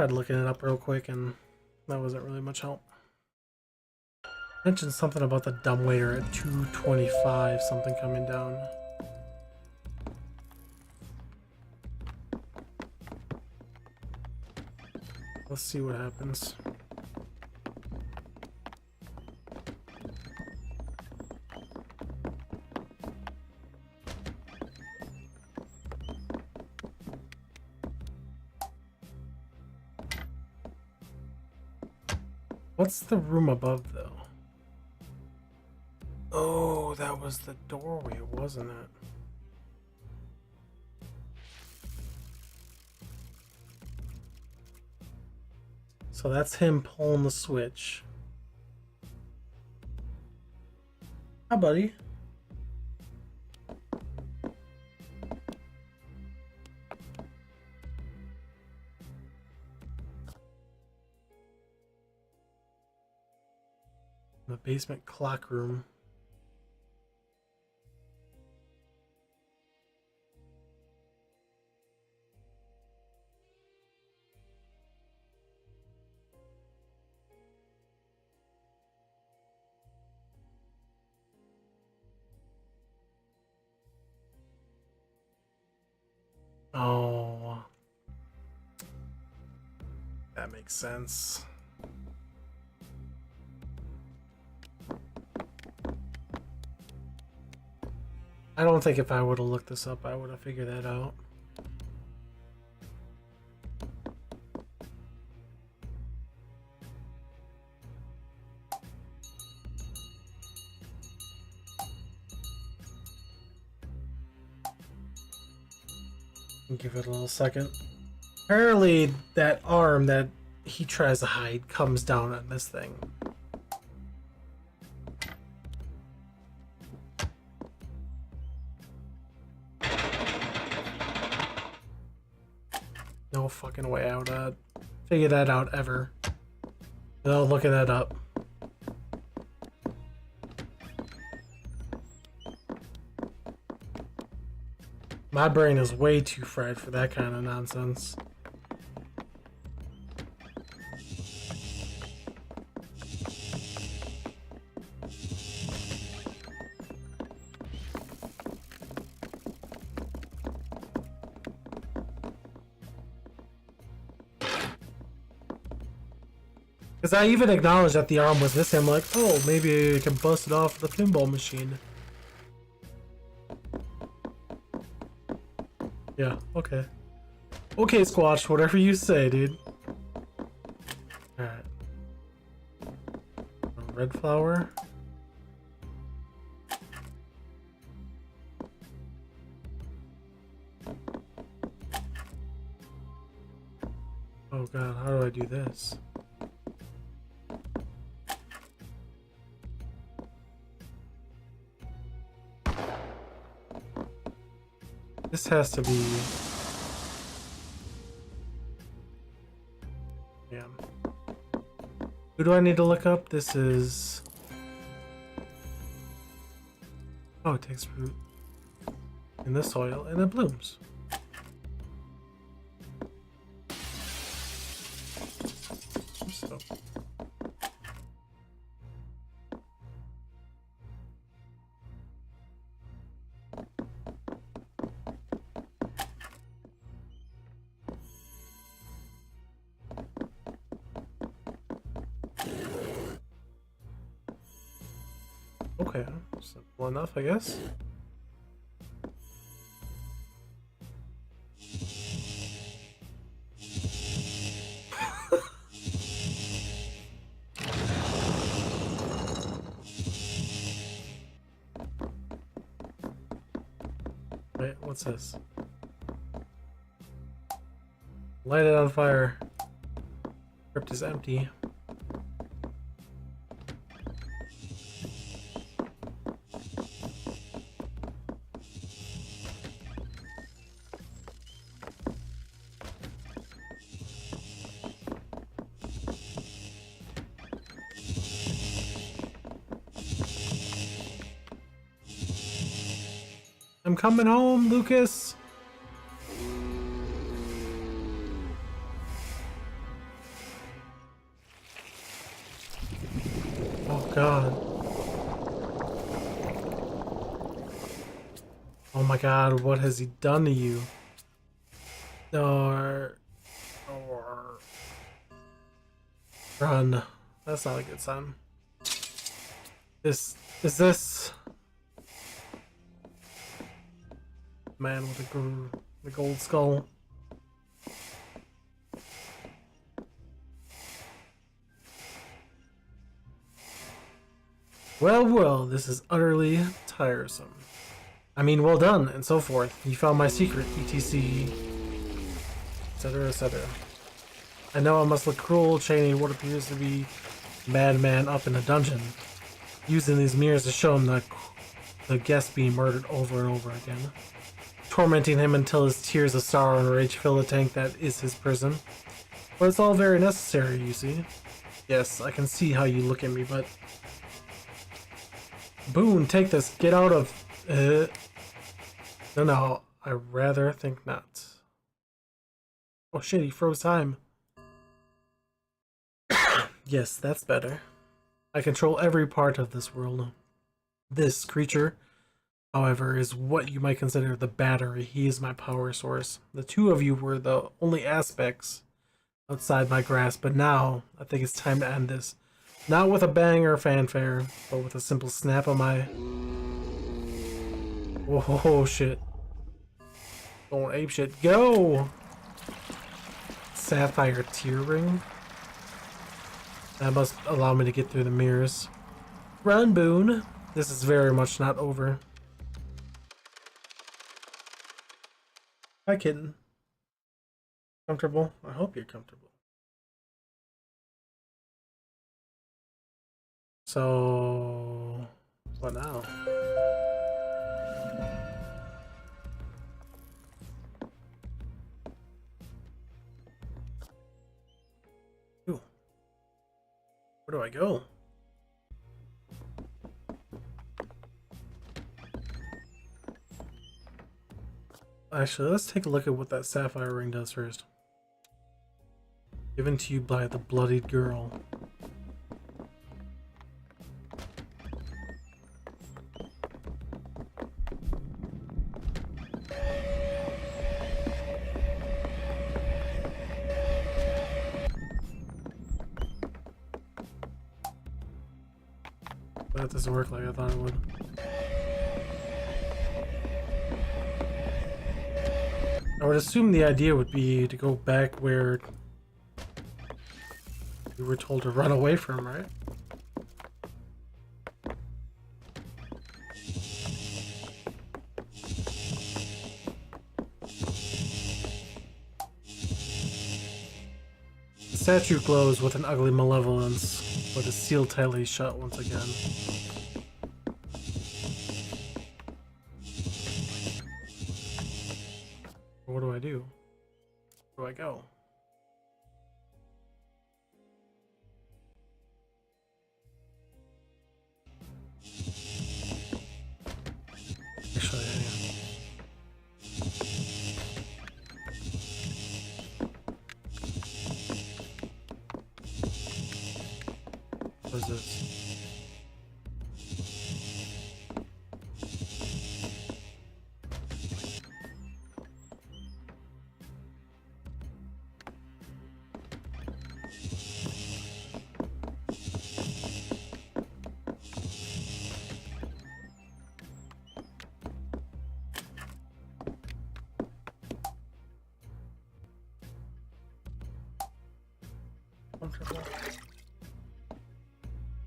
Tried looking it up real quick and that wasn't really much help. Mentioned something about the dumbwaiter at 225, something coming down. Let's see what happens. What's the room above, though? Oh, that was the doorway, wasn't it? So that's him pulling the switch. Hi, buddy. The basement clock room. Oh, that makes sense. I don't think if I would have looked this up, I would have figured that out. Give it a little second. Apparently, that arm that he tries to hide comes down on this thing. No fucking way I would figure that out ever. Without looking that up. My brain is way too fried for that kind of nonsense. Because I even acknowledged that the arm was missing. I'm like, oh, maybe I can bust it off the pinball machine. Yeah, okay. Okay, Squatch, whatever you say, dude. Alright. Red flower. Oh god, how do I do this? This has to be... Yeah. Who do I need to look up? This is... Oh, it takes root in the soil and it blooms. So. Okay, simple enough, I guess. Wait, what's this? Light it on fire. Crypt is empty. I'm coming home, Lucas. God. Oh my God, what has he done to you? Or run. That's not a good sign. This man with the gold skull? Well, well, this is utterly tiresome. I mean, well done, and so forth. You found my secret, etc. etc. etc. I know I must look cruel, chaining what appears to be a madman up in a dungeon, using these mirrors to show him the guest being murdered over and over again, tormenting him until his tears of sorrow and rage fill the tank that is his prison. But it's all very necessary, you see. Yes, I can see how you look at me, but... Boone, take this. Get out of... No, I rather think not. Oh shit, he froze time. Yes, that's better. I control every part of this world. This creature, however, is what you might consider the battery. He is my power source. The two of you were the only aspects outside my grasp, but now I think it's time to end this. Not with a bang or a fanfare, but with a simple snap of my... Whoa, shit. Going ape shit. Go! Sapphire tear ring? That must allow me to get through the mirrors. Run, Boone! This is very much not over. Hi, kitten. Comfortable? I hope you're comfortable. So... what now? Ooh. Where do I go? Actually, let's take a look at what that sapphire ring does first. Given to you by the bloodied girl. That doesn't work like I thought it would. I would assume the idea would be to go back where we were told to run away from, right? The statue glows with an ugly malevolence, but is sealed tightly shut once again. What do I do? Where do I go? Actually, what is this?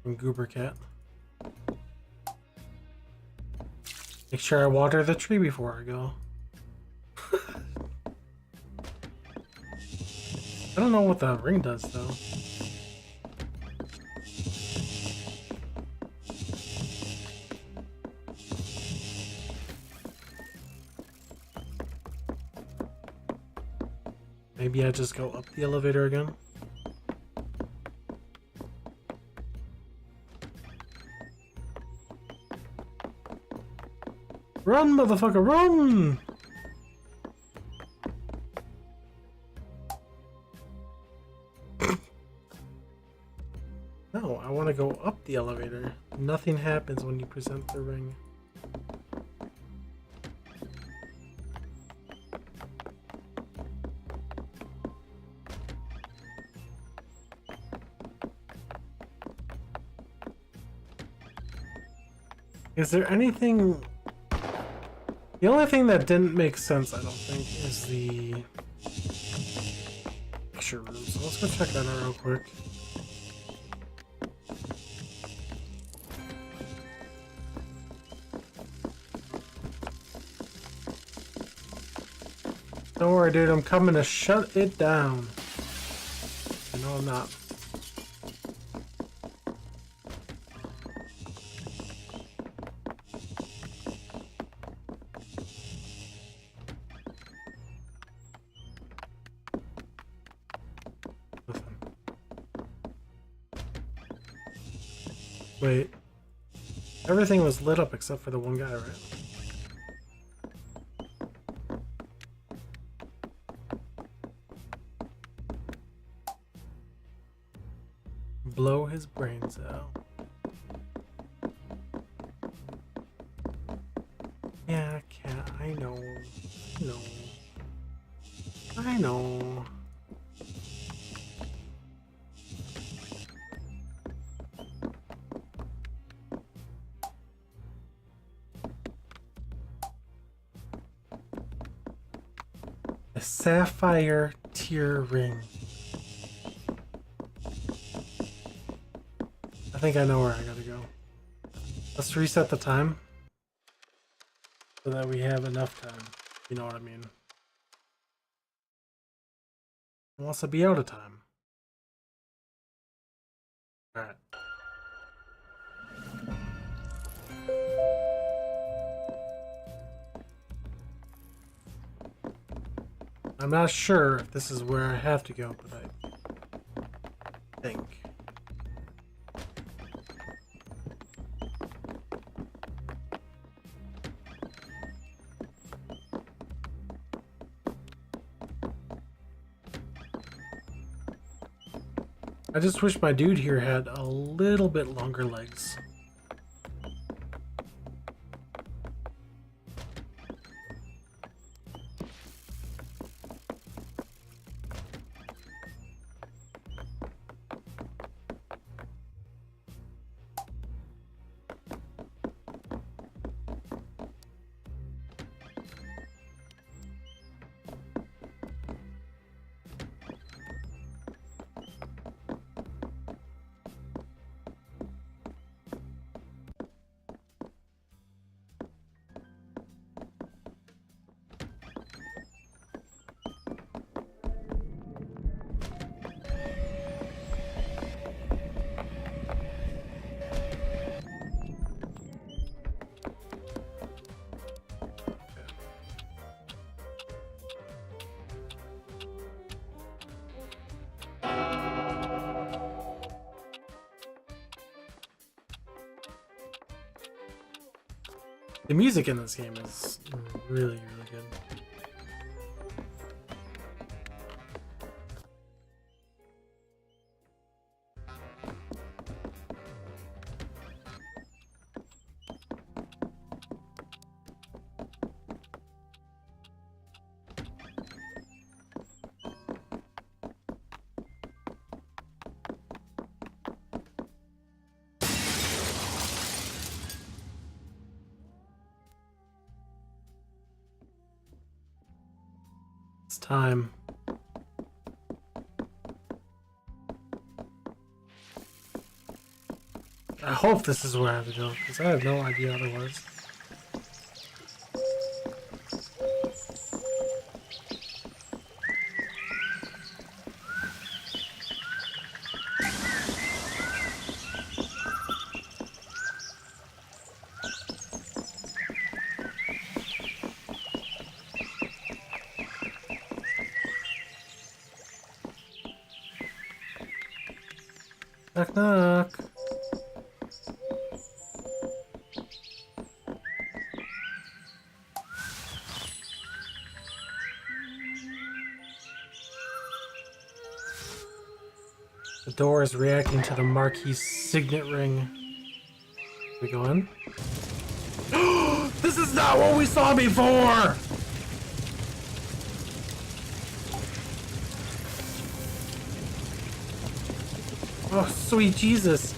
From Goober Cat. Make sure I water the tree before I go. I don't know what the ring does though. Maybe I just go up the elevator again. Run, motherfucker, run! No, I want to go up the elevator. Nothing happens when you present the ring. Is there anything... The only thing that didn't make sense, I don't think, is the picture room. So let's go check that out real quick. Don't worry, dude. I'm coming to shut it down. No, I'm not. Wait. Everything was lit up except for the one guy, right? Blow his brains out. Yeah, cat, I know. No. I know. A sapphire tear ring. I think I know where I gotta go. Let's reset the time so that we have enough time. You know what I mean? Who wants to be out of time? Alright. I'm not sure if this is where I have to go, but I think. I just wish my dude here had a little bit longer legs. The music in this game is really, really good. It's time. I hope this is where I have to go, because I have no idea otherwise. Knock knock. The door is reacting to the Marquis signet ring. We go in? This is not what we saw before! Oh, sweet Jesus.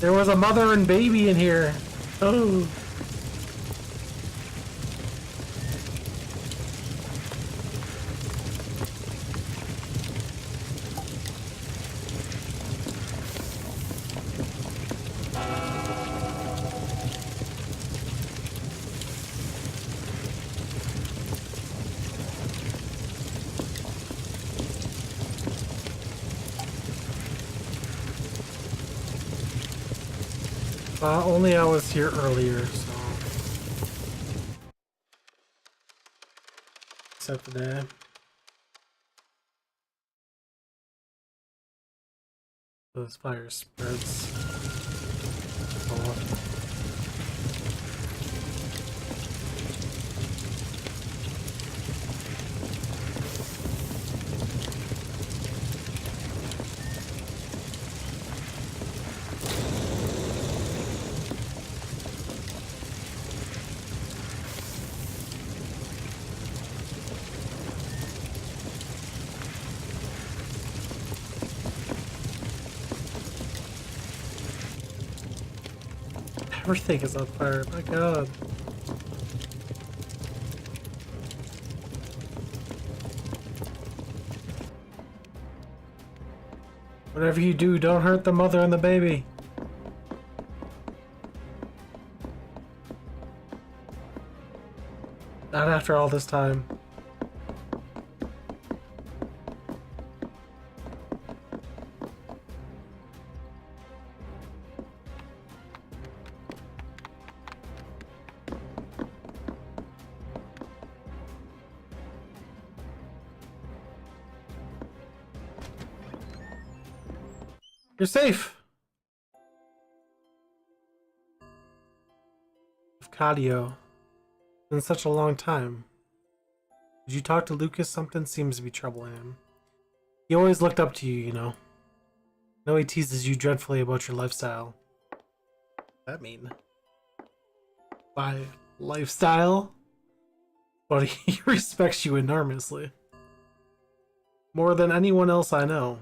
There was a mother and baby in here. Oh. Only I was here earlier, so. Except for that. Those fire spreads. Oh. Everything is on fire, my god. Whatever you do, don't hurt the mother and the baby. Not after all this time. You're safe. Cardio. Been such a long time. Did you talk to Lucas? Something seems to be troubling him. He always looked up to you, you know. I know he teases you dreadfully about your lifestyle. What's that mean? By lifestyle? But he respects you enormously. More than anyone else I know.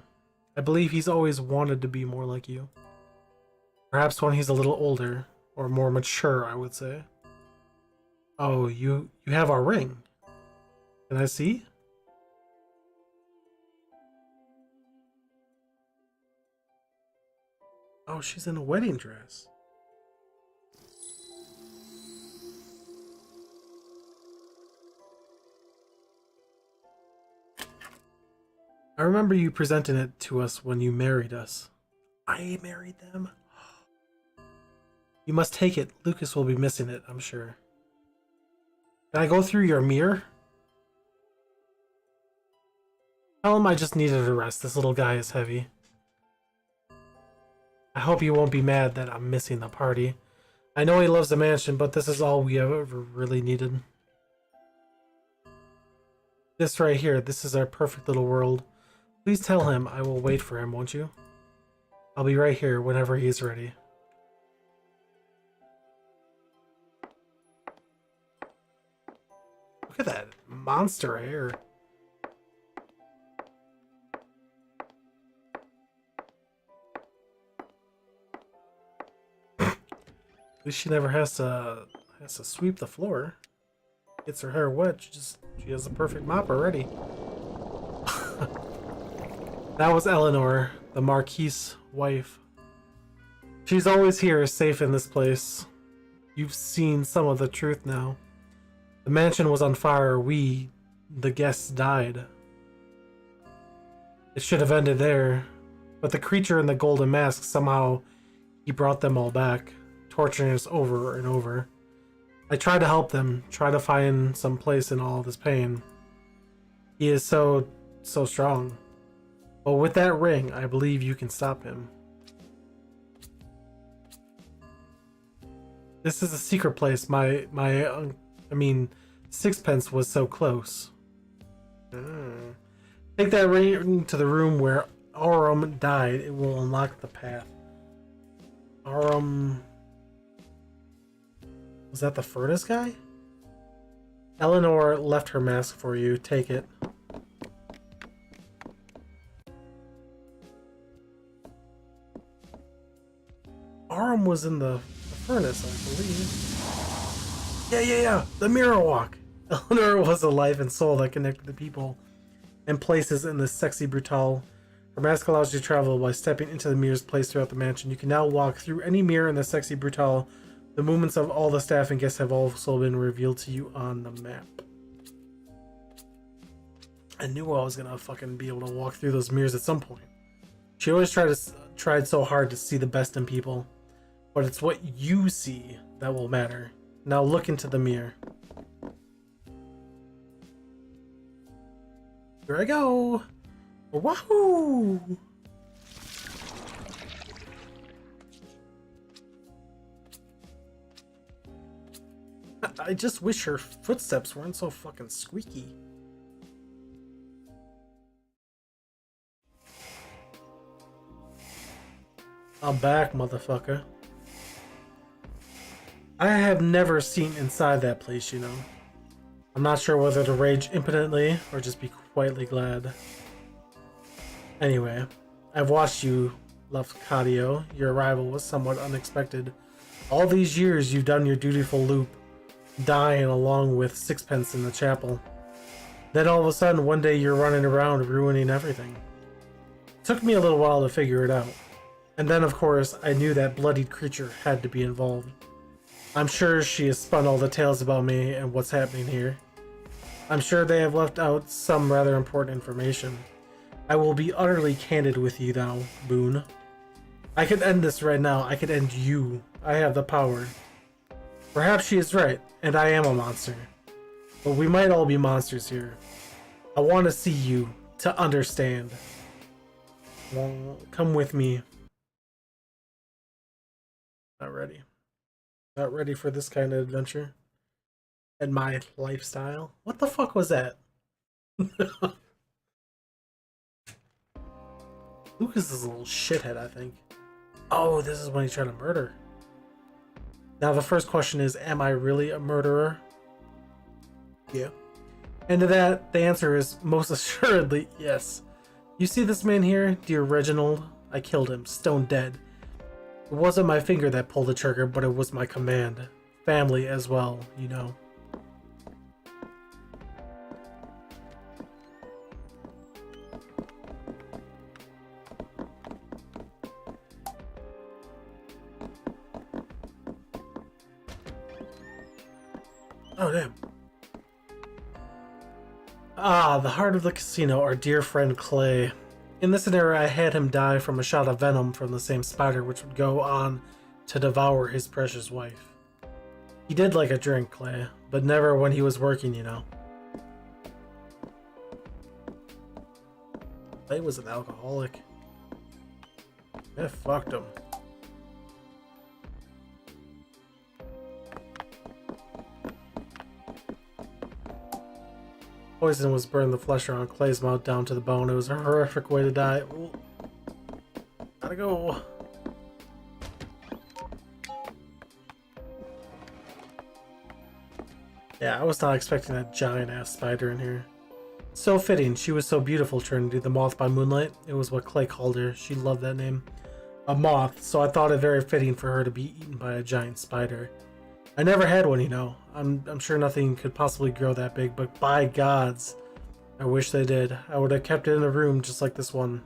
I believe he's always wanted to be more like you. Perhaps when he's a little older, or more mature, I would say. Oh, you have our ring. Can I see? Oh, she's in a wedding dress. I remember you presenting it to us when you married us. I married them? You must take it. Lucas will be missing it, I'm sure. Can I go through your mirror? Tell him I just needed a rest. This little guy is heavy. I hope you won't be mad that I'm missing the party. I know he loves the mansion, but this is all we have ever really needed. This right here, this is our perfect little world. Please tell him I will wait for him, won't you? I'll be right here whenever he's ready. Look at that monster hair. At least she never has to sweep the floor. Gets her hair wet, she has a perfect mop already. That was Eleanor, the Marquis' wife. She's always here, safe in this place. You've seen some of the truth now. The mansion was on fire. We, the guests, died. It should have ended there. But the creature in the golden mask, somehow he brought them all back, torturing us over and over. I tried to help them, try to find some place in all this pain. He is so strong. But with that ring, I believe you can stop him. This is a secret place. I mean, Sixpence was so close. Take that ring to the room where Aurum died, it will unlock the path. Aurum... Was that the furnace guy? Eleanor left her mask for you. Take it. Aurum was in the furnace, I believe. Yeah. The mirror walk. Eleanor was a life and soul that connected the people and places in this sexy Brutale. Her mask allows you to travel by stepping into the mirrors placed throughout the mansion. You can now walk through any mirror in the sexy Brutale. The movements of all the staff and guests have also been revealed to you on the map. I knew I was gonna fucking be able to walk through those mirrors at some point. She always tried so hard to see the best in people, but it's what you see that will matter. Now look into the mirror. Here I go! Wahoo! I just wish her footsteps weren't so fucking squeaky. I'm back, motherfucker. I have never seen inside that place, you know. I'm not sure whether to rage impotently or just be quietly glad. Anyway, I've watched you, Lafcadio. Your arrival was somewhat unexpected. All these years you've done your dutiful loop, dying along with sixpence in the chapel. Then all of a sudden, one day you're running around ruining everything. It took me a little while to figure it out. And then, of course, I knew that bloodied creature had to be involved. I'm sure she has spun all the tales about me and what's happening here. I'm sure they have left out some rather important information. I will be utterly candid with you now, Boone. I could end this right now. I could end you. I have the power. Perhaps she is right, and I am a monster. But we might all be monsters here. I want to see you, to understand. Well, come with me. Not ready. Not ready for this kind of adventure. And my lifestyle. What the fuck was that? Lucas is a little shithead, I think. Oh, this is when he's trying to murder. Now the first question is, am I really a murderer? Yeah. And to that, the answer is most assuredly yes. You see this man here, dear Reginald? I killed him, stone dead. It wasn't my finger that pulled the trigger, but it was my command. Family as well, you know. Oh, damn. Ah, the heart of the casino, our dear friend Clay. In this scenario, I had him die from a shot of venom from the same spider which would go on to devour his precious wife. He did like a drink, Clay, but never when he was working, you know. Clay was an alcoholic. It fucked him. Poison was burned the flesh around Clay's mouth down to the bone. It was a horrific way to die. Ooh. Gotta go. Yeah, I was not expecting that giant-ass spider in here. So fitting. She was so beautiful, Trinity, the moth by moonlight. It was what Clay called her. She loved that name. A moth, so I thought it very fitting for her to be eaten by a giant spider. I never had one, you know. I'm sure nothing could possibly grow that big, but by gods, I wish they did. I would have kept it in a room just like this one.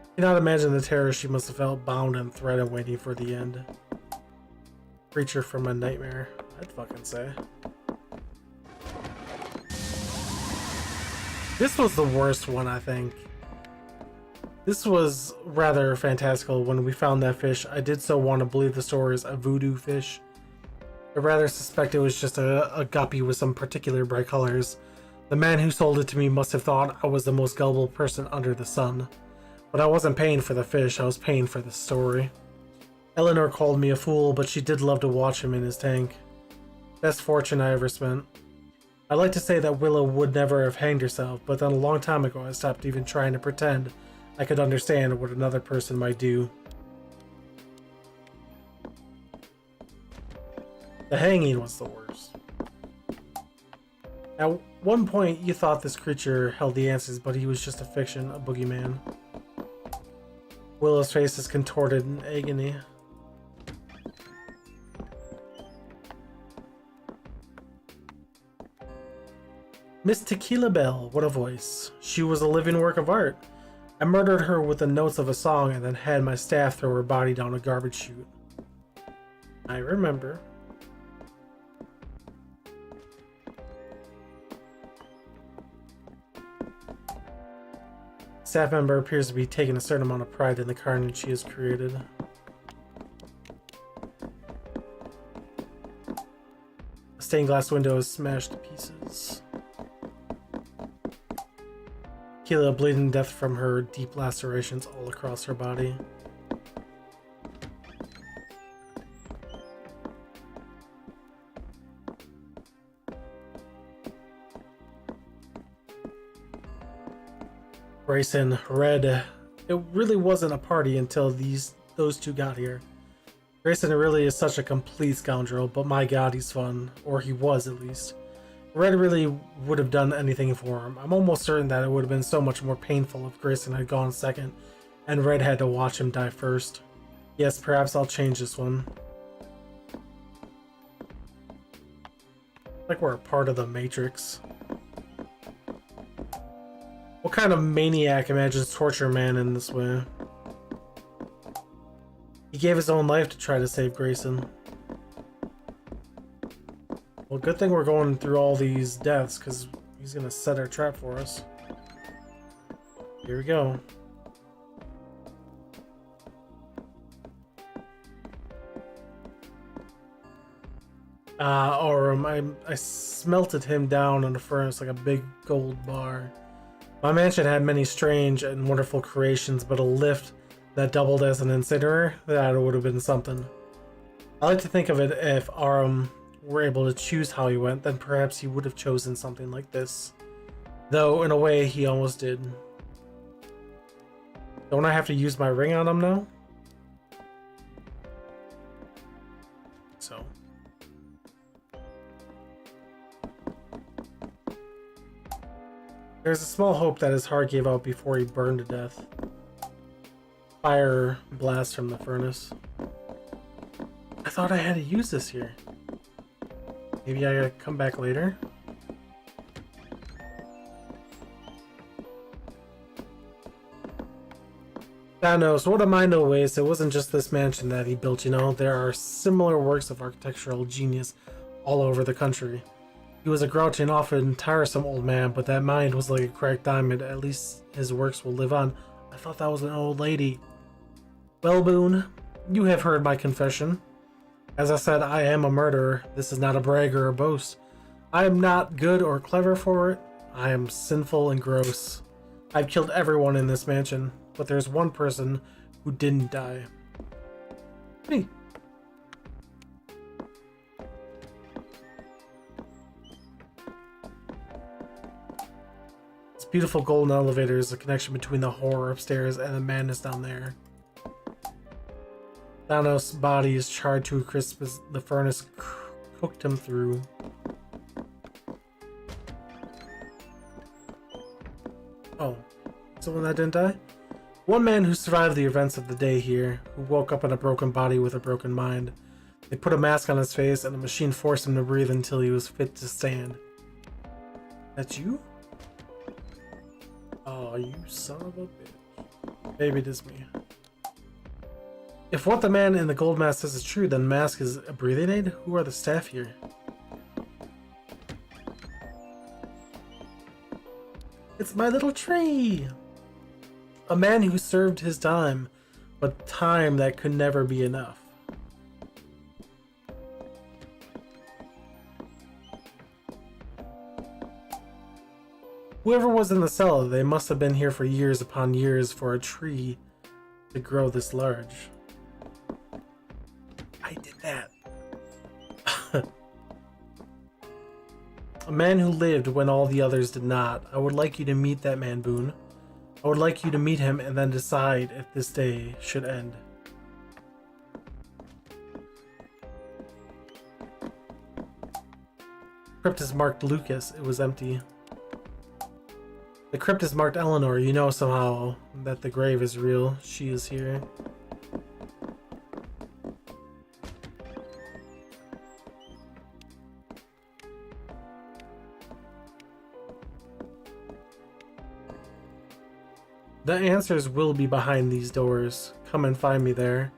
I cannot imagine the terror she must have felt, bound and threatened, waiting for the end. Creature from a nightmare, I'd fucking say. This was the worst one, I think. This was rather fantastical when we found that fish. I did so want to believe the story is a voodoo fish. I rather suspect it was just a guppy with some particular bright colors. The man who sold it to me must have thought I was the most gullible person under the sun. But I wasn't paying for the fish, I was paying for the story. Eleanor called me a fool, but she did love to watch him in his tank. Best fortune I ever spent. I'd like to say that Willow would never have hanged herself, but then a long time ago I stopped even trying to pretend I could understand what another person might do. The hanging was the worst. At one point, you thought this creature held the answers, but he was just a fiction, a boogeyman. Willow's face is contorted in agony. Miss Tequila Bell, what a voice. She was a living work of art. I murdered her with the notes of a song and then had my staff throw her body down a garbage chute. I remember. Staff member appears to be taking a certain amount of pride in the carnage she has created. A stained glass window is smashed to pieces. Keela bleeding death from her deep lacerations all across her body. Grayson, Red. It really wasn't a party until those two got here. Grayson really is such a complete scoundrel, but my god, he's fun. Or he was, at least. Red really would have done anything for him. I'm almost certain that it would have been so much more painful if Grayson had gone second, and Red had to watch him die first. Yes, perhaps I'll change this one. Like we're a part of the Matrix. What kind of maniac imagines torture a man in this way? He gave his own life to try to save Grayson. Well, good thing we're going through all these deaths, because he's going to set our trap for us. Here we go. Aurum, I smelted him down in the furnace like a big gold bar. My mansion had many strange and wonderful creations, but a lift that doubled as an incinerator, that would have been something. I like to think of it if Aurum were able to choose how he went, then perhaps he would have chosen something like this. Though, in a way, he almost did. Don't I have to use my ring on him now? So. There's a small hope that his heart gave out before he burned to death. Fire blast from the furnace. I thought I had to use this here. Maybe I gotta come back later? Thanos, what am I no waste? It wasn't just this mansion that he built, you know. There are similar works of architectural genius all over the country. He was a grouchy and often tiresome old man, but that mind was like a cracked diamond. At least his works will live on. I thought that was an old lady. Well, Boone, you have heard my confession. As I said, I am a murderer. This is not a brag or a boast. I am not good or clever for it. I am sinful and gross. I've killed everyone in this mansion, but there's one person who didn't die. Me. This beautiful golden elevator is the connection between the horror upstairs and the madness down there. Thanos' body is charred to a crisp as the furnace cooked him through. Oh, someone that didn't die? One man who survived the events of the day here, who woke up in a broken body with a broken mind. They put a mask on his face and the machine forced him to breathe until he was fit to stand. That's you? Oh, you son of a bitch. Maybe it is me. If what the man in the gold mask says is true, then mask is a breathing aid? Who are the staff here? It's my little tree! A man who served his time, but time that could never be enough. Whoever was in the cellar, they must have been here for years upon years for a tree to grow this large. A man who lived when all the others did not. I would like you to meet that man, Boone. I would like you to meet him and then decide if this day should end. Crypt is marked Lucas. It was empty. The crypt is marked Eleanor. You know somehow that the grave is real. She is here. The answers will be behind these doors. Come and find me there.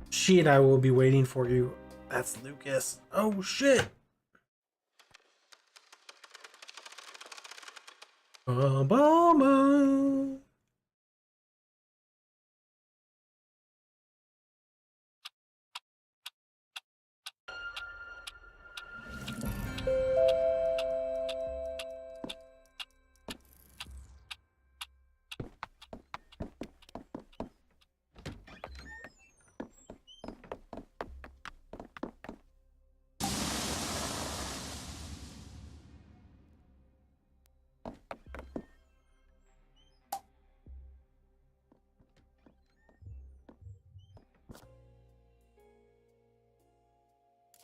She and I will be waiting for you. That's Lucas. Oh shit! Obama.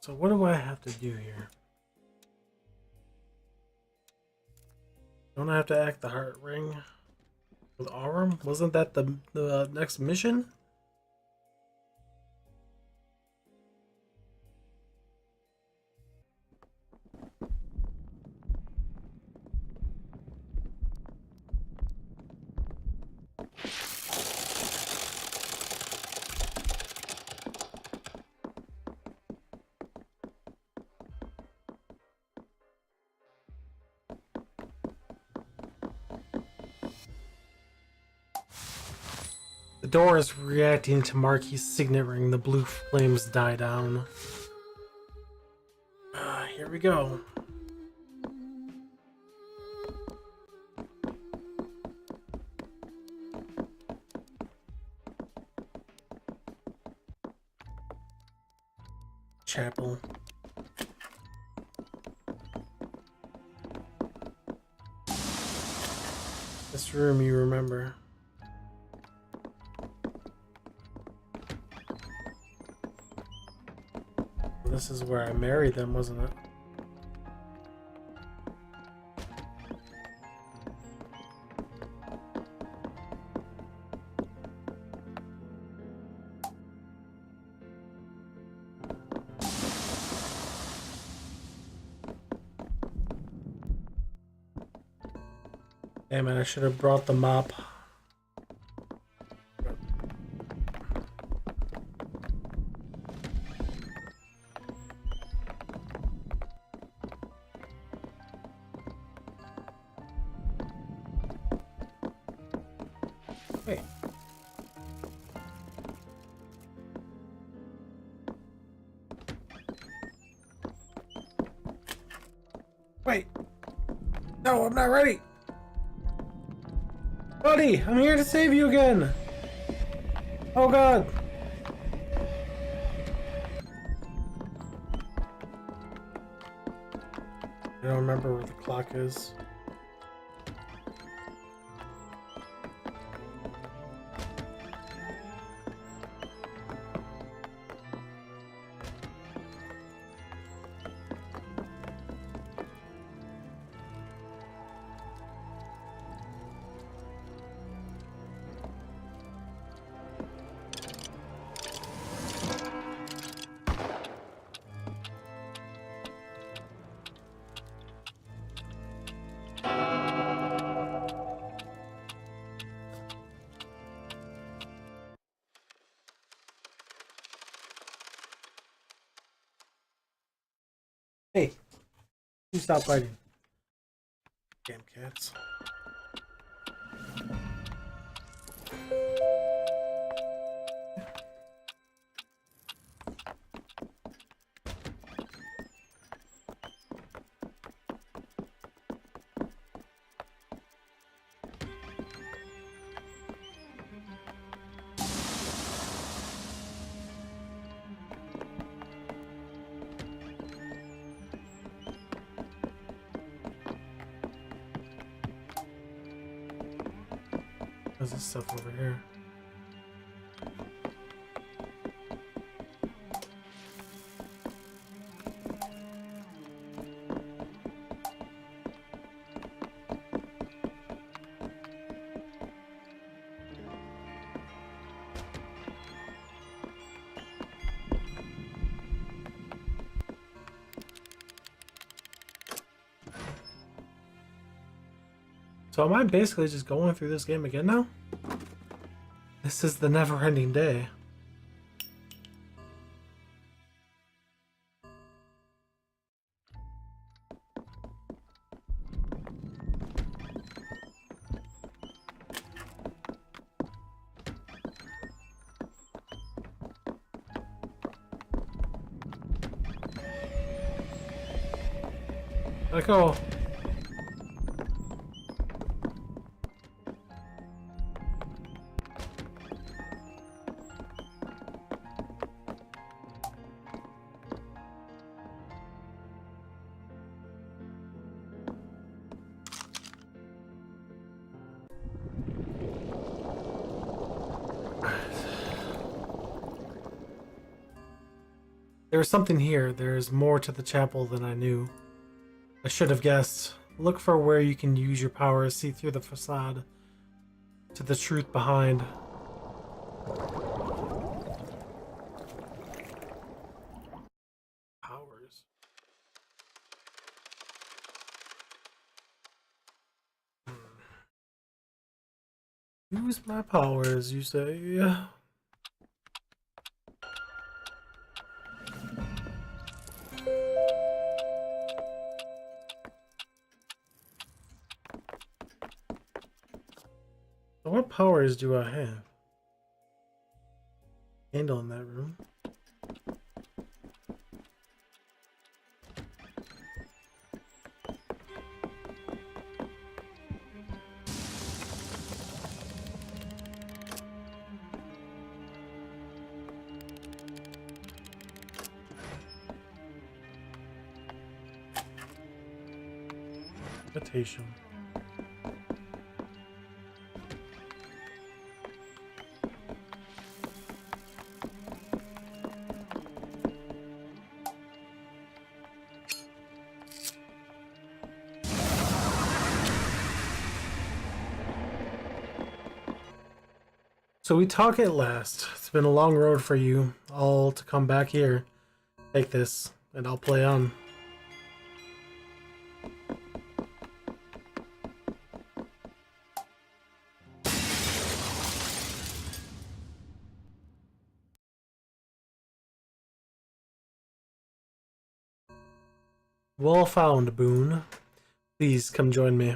So what do I have to do here? Don't I have to act the heart ring with Aurum? Wasn't that the next mission? The door is reacting to Marky's signet ring. The blue flames die down. Here we go. Chapel. This room you remember. This is where I married them, wasn't it? Damn it, I should have brought the mop. Wait. Wait. No, I'm not ready. Buddy, I'm here to save you again. Oh God. I don't remember where the clock is. Hey, you stop fighting. Damn cats. What's this stuff over here? So am I basically just going through this game again now? This is the never-ending day. Let go. There's something here. There's more to the chapel than I knew. I should have guessed. Look for where you can use your powers, see through the facade to the truth behind. Powers. Use my powers, you say? What powers do I have? Candle in that room. Invitation. So we talk at last. It's been a long road for you all to come back here. Take this, and I'll play on. Well found, Boone. Please come join me.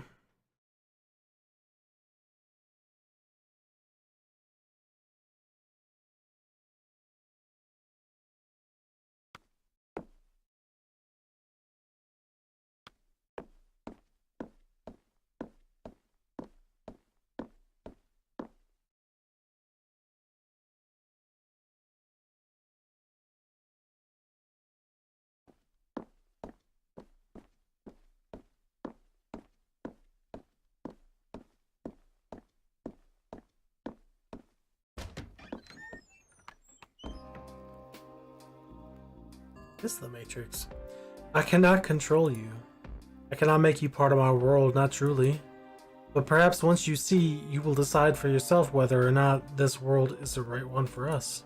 This is the Matrix. I cannot control you. I cannot make you part of my world, not truly. But perhaps once you see, you will decide for yourself whether or not this world is the right one for us.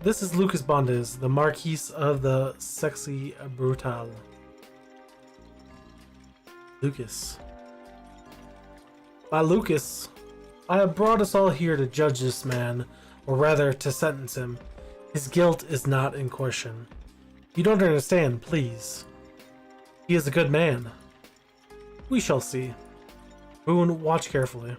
This is Lucas Bondes, the Marquis of the Sexy Brutale. Lucas. By Lucas, I have brought us all here to judge this man, or rather to sentence him. His guilt is not in question. You don't understand, please. He is a good man. We shall see. Boone, watch carefully.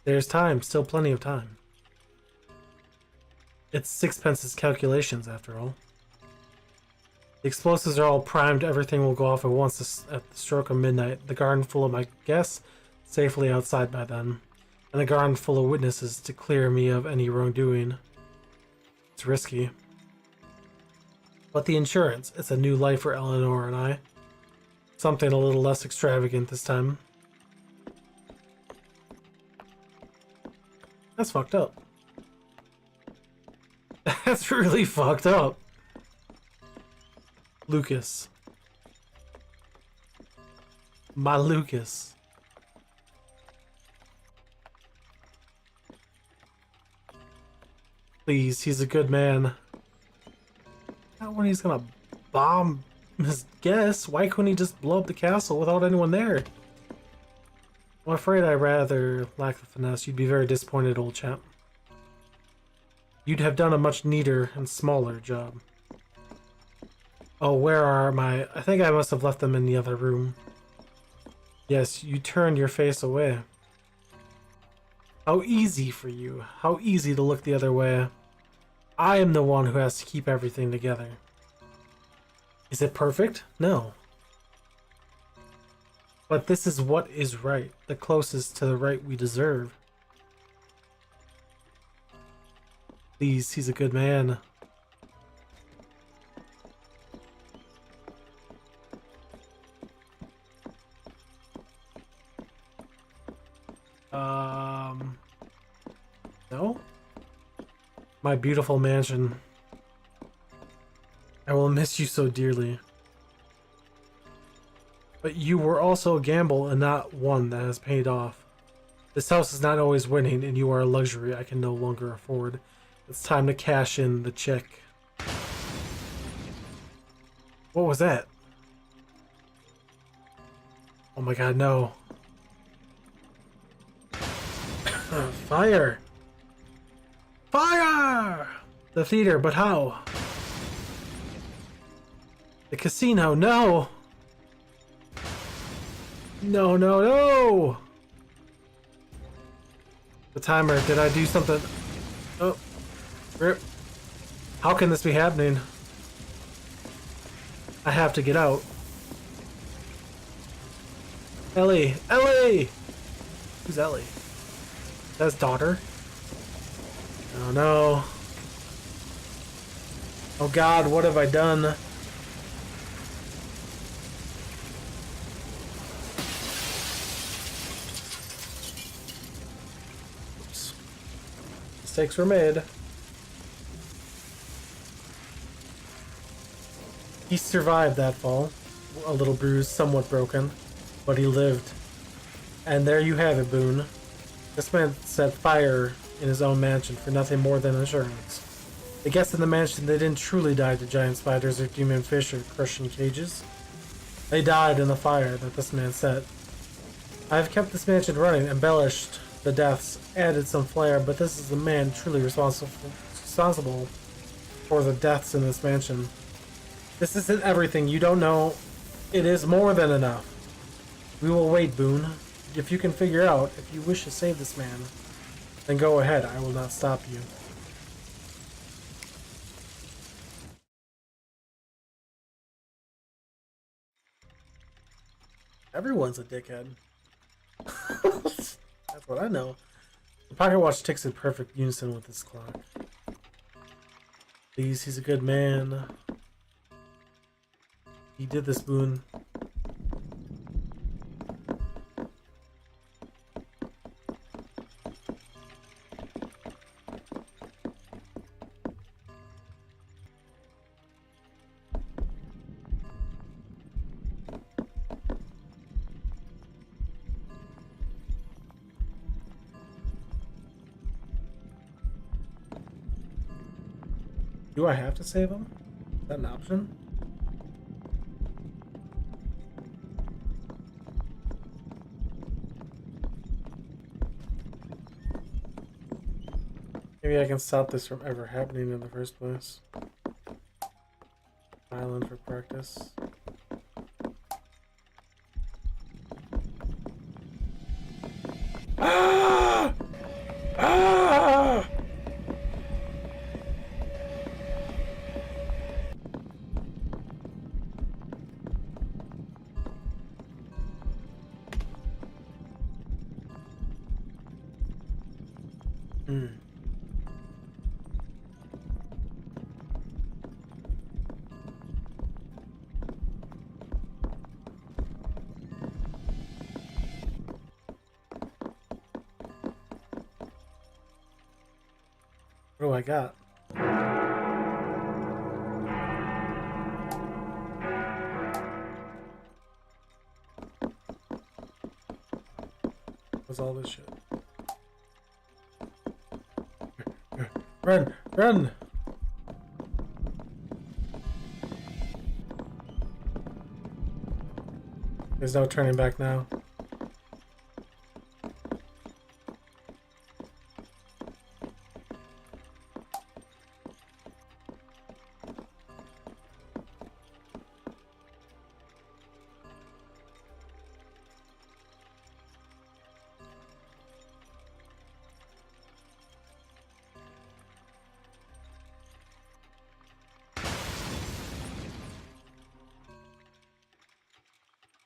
There's time, still plenty of time. It's Sixpence's calculations, after all. The explosives are all primed, everything will go off at once at the stroke of midnight. The garden full of my guests, safely outside by then. And a garden full of witnesses to clear me of any wrongdoing. It's risky. But the insurance, it's a new life for Eleanor and I. Something a little less extravagant this time. That's fucked up. That's really fucked up. Lucas. My Lucas. Please, he's a good man. Not when he's gonna bomb his guests. Why couldn't he just blow up the castle without anyone there? I'm afraid I rather lack the finesse. You'd be very disappointed, old chap. You'd have done a much neater and smaller job. Oh, where are my... I think I must have left them in the other room. Yes, you turned your face away. How easy for you. How easy to look the other way. I am the one who has to keep everything together. Is it perfect? No. But this is what is right. The closest to the right we deserve. Please, he's a good man. No? My beautiful mansion. I will miss you so dearly. But you were also a gamble and not one that has paid off. This house is not always winning and you are a luxury I can no longer afford. It's time to cash in the check. What was that? Oh my god, no. Fire! Fire! The theater, but how? The casino, no! No, no, no! The timer, did I do something? Oh. Rip. How can this be happening? I have to get out. Ellie! Ellie! Who's Ellie? That's daughter? Oh no. Oh god, what have I done? Oops. Mistakes were made. He survived that fall. A little bruised, somewhat broken, but he lived. And there you have it, Boone. This man set fire in his own mansion for nothing more than insurance. The guests in the mansion, they didn't truly die to giant spiders or demon fish or crushing cages. They died in the fire that this man set. I have kept this mansion running, embellished the deaths, added some flair, but this is the man truly responsible for the deaths in this mansion. This isn't everything, you don't know. It is more than enough. We will wait, Boone. If you can figure out if you wish to save this man, then go ahead. I will not stop you. Everyone's a dickhead. That's what I know. The pocket watch ticks in perfect unison with this clock. Please, he's a good man. He did this, Boone. Do I have to save him? Is that an option? Maybe I can stop this from ever happening in the first place. Island for practice. Ah! Ah! What do I got? What's all this shit? Run! Run! There's no turning back now.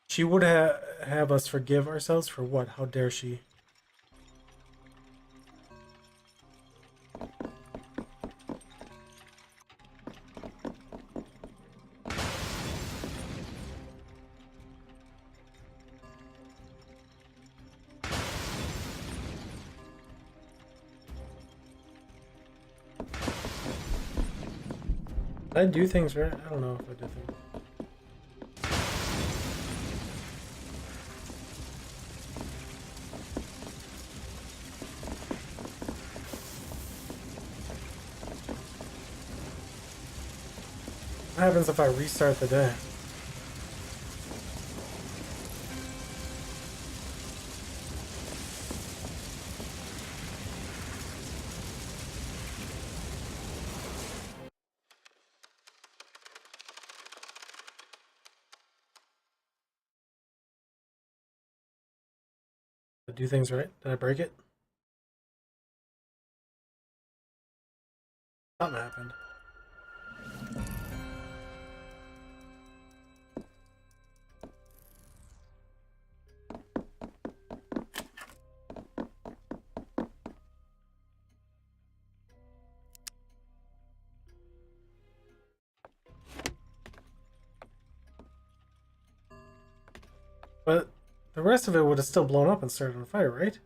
She would have us forgive ourselves for what? How dare she? Did I do things right? I don't know if I did things. What happens if I restart the day? Did I do things right? Did I break it? Something happened. But the rest of it would have still blown up and started on fire, right?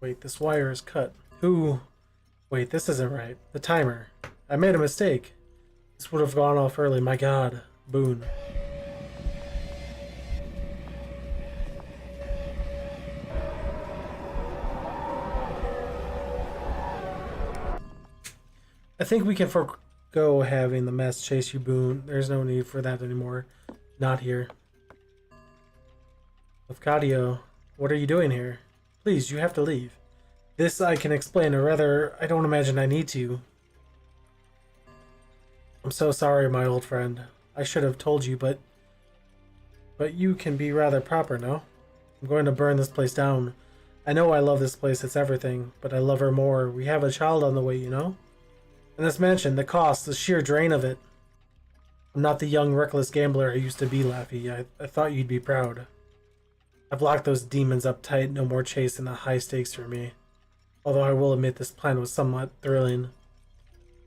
Wait, this wire is cut. Who? Wait, this isn't right. The timer. I made a mistake. This would have gone off early. My god. Boone. I think we can forgo having the mess chase you, Boone. There's no need for that anymore. Not here. Lafcadio, what are you doing here? Please, you have to leave. This I can explain, or rather, I don't imagine I need to. I'm so sorry, my old friend. I should have told you, but you can be rather proper, no? I'm going to burn this place down. I know I love this place, it's everything, but I love her more. We have a child on the way, you know? And this mansion, the cost, the sheer drain of it. I'm not the young, reckless gambler I used to be, Laffy. I thought you'd be proud. I've locked those demons up tight, no more chase and the high stakes for me. Although I will admit this plan was somewhat thrilling.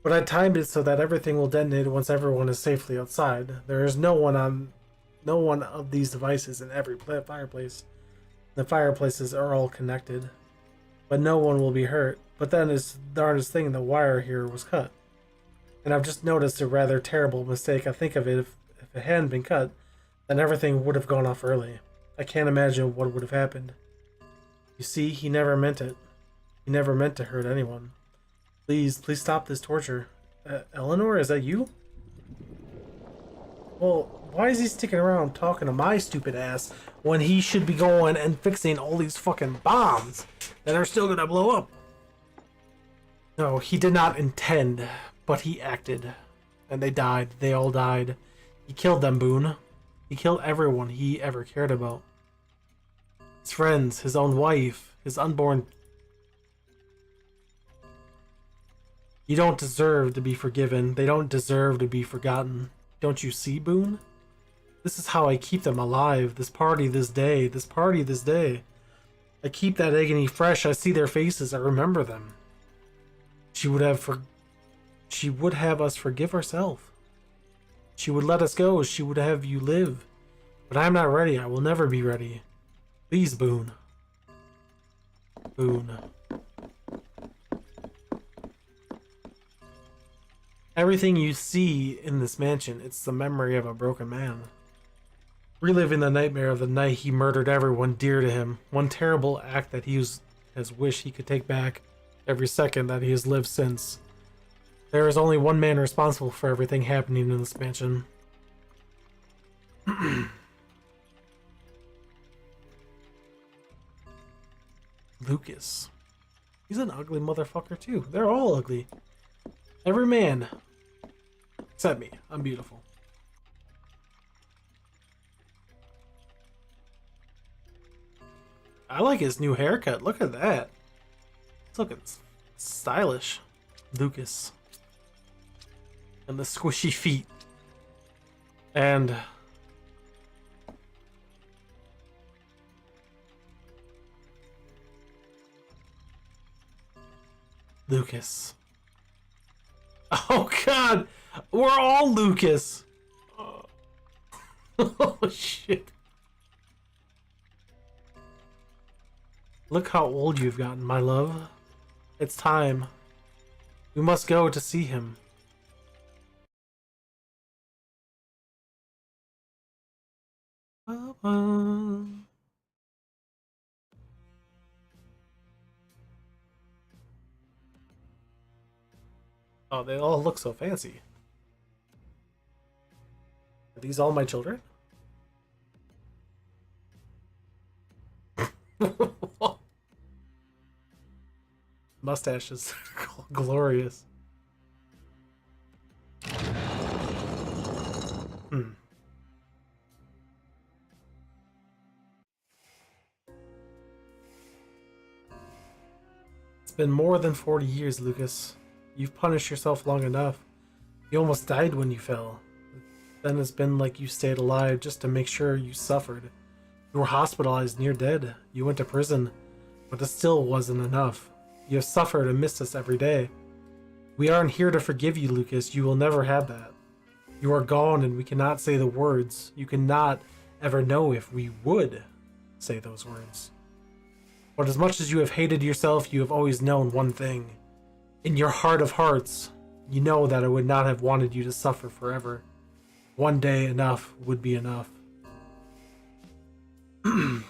But I timed it so that everything will detonate once everyone is safely outside. There is no one of these devices in every fireplace. The fireplaces are all connected. But no one will be hurt. But then this darndest thing, the wire here was cut. And I've just noticed a rather terrible mistake. I think of it, if it hadn't been cut, then everything would have gone off early. I can't imagine what would have happened. You see, he never meant it. He never meant to hurt anyone. Please stop this torture. Eleanor, is that you? Well, why is he sticking around talking to my stupid ass when he should be going and fixing all these fucking bombs that are still gonna blow up? No, he did not intend, but he acted. And they died. They all died. He killed them, Boone. He killed everyone he ever cared about. His friends, his own wife, his unborn. You don't deserve to be forgiven. They don't deserve to be forgotten. Don't you see, Boone? This is how I keep them alive. This party, this day. This party, this day. I keep that agony fresh. I see their faces. I remember them. She would have us forgive ourselves. She would let us go. She would have you live. But I'm not ready. I will never be ready. Please, Boone. Boone. Everything you see in this mansion, it's the memory of a broken man. Reliving the nightmare of the night he murdered everyone dear to him. One terrible act that has wished he could take back every second that he has lived since. There is only one man responsible for everything happening in this mansion. Lucas. He's an ugly motherfucker too. They're all ugly. Every man. Except me. I'm beautiful. I like his new haircut. Look at that. It's looking stylish. Lucas. And the squishy feet. And Lucas. Oh god! We're all Lucas! Oh shit. Look how old you've gotten, my love. It's time. We must go to see him. Oh, they all look so fancy. Are these all my children? Mustache is glorious. It's been more than 40 years, Lucas. You've punished yourself long enough. You almost died when you fell. Then it's been like you stayed alive just to make sure you suffered. You were hospitalized, near dead. You went to prison, but it still wasn't enough. You have suffered and missed us every day. We aren't here to forgive you, Lucas. You will never have that. You are gone and we cannot say the words. You cannot ever know if we would say those words. But as much as you have hated yourself, you have always known one thing. In your heart of hearts, you know that I would not have wanted you to suffer forever. One day enough would be enough.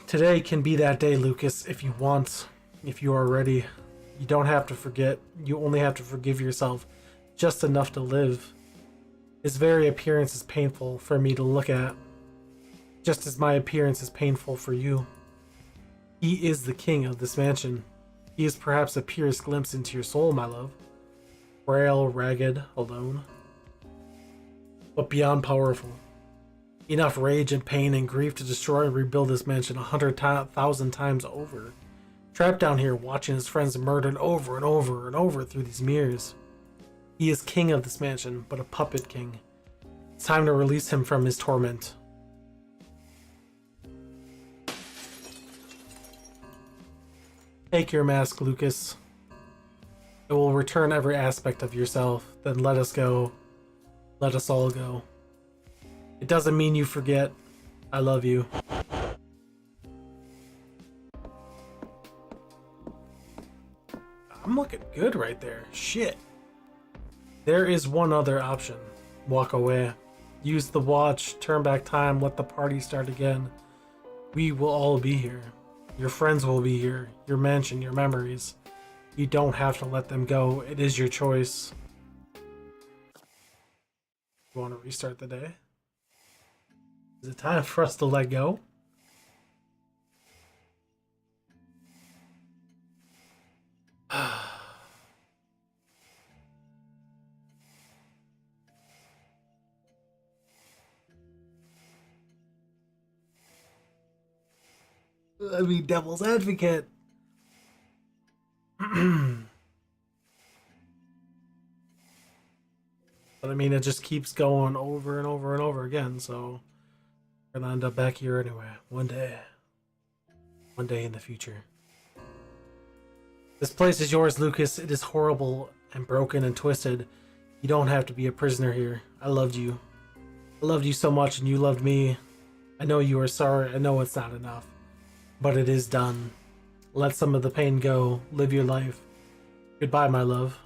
Today can be that day, Lucas, if you want, if you are ready. You don't have to forget, you only have to forgive yourself just enough to live. His very appearance is painful for me to look at, just as my appearance is painful for you. He is the king of this mansion. He is perhaps a purest glimpse into your soul, my love. Frail, ragged, alone, but beyond powerful. Enough rage and pain and grief to destroy and rebuild this mansion 100,000 times over. Trapped down here watching his friends murdered over and over and over through these mirrors. He is king of this mansion, but a puppet king. It's time to release him from his torment. Take your mask, Lucas. It will return every aspect of yourself. Then let us go. Let us all go. It doesn't mean you forget. I love you. I'm looking good right there. Shit. There is one other option. Walk away. Use the watch, turn back time, let the party start again. We will all be here. Your friends will be here. Your mansion, your memories. You don't have to let them go. It is your choice. You want to restart the day? Is it time for us to let go? I mean, devil's advocate. But I mean, it just keeps going over and over and over again, so we're gonna end up back here anyway. One day. One day in the future. This place is yours, Lucas. It is horrible and broken and twisted. You don't have to be a prisoner here. I loved you. I loved you so much and you loved me. I know you are sorry. I know it's not enough. But it is done. Let some of the pain go. Live your life. Goodbye, my love.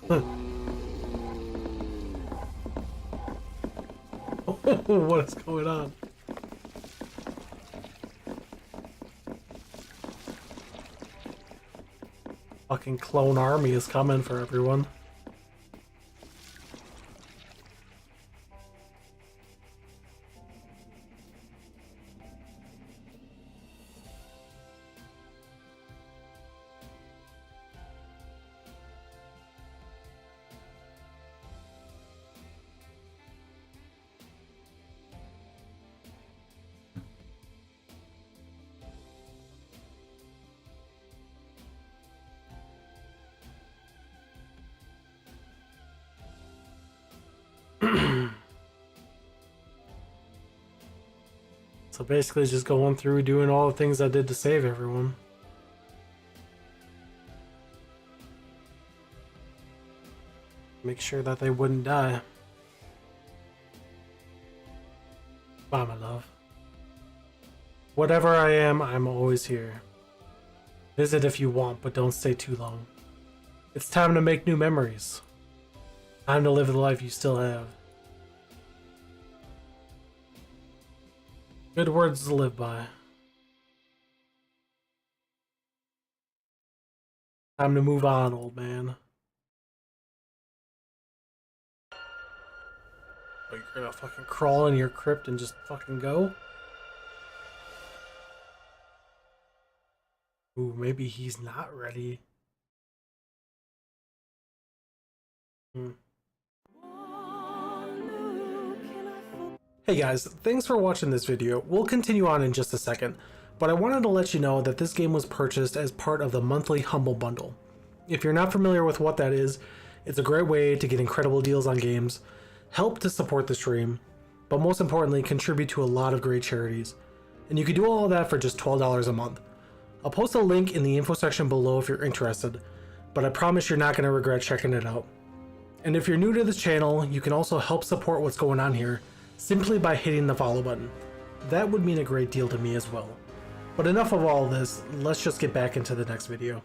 What is going on? Fucking clone army is coming for everyone. So basically just going through doing all the things I did to save everyone. Make sure that they wouldn't die. Bye, my love. Whatever I am, I'm always here. Visit if you want, but don't stay too long. It's time to make new memories. Time to live the life you still have. Good words to live by. Time to move on, old man. Oh, you're gonna fucking crawl in your crypt and just fucking go? Ooh, maybe he's not ready. Hey guys, thanks for watching this video. We'll continue on in just a second, but I wanted to let you know that this game was purchased as part of the monthly Humble Bundle. If you're not familiar with what that is, it's a great way to get incredible deals on games, help to support the stream, but most importantly, contribute to a lot of great charities. And you can do all of that for just $12 a month. I'll post a link in the info section below if you're interested, but I promise you're not going to regret checking it out. And if you're new to this channel, you can also help support what's going on here simply by hitting the follow button. That would mean a great deal to me as well. But enough of all this, let's just get back into the next video.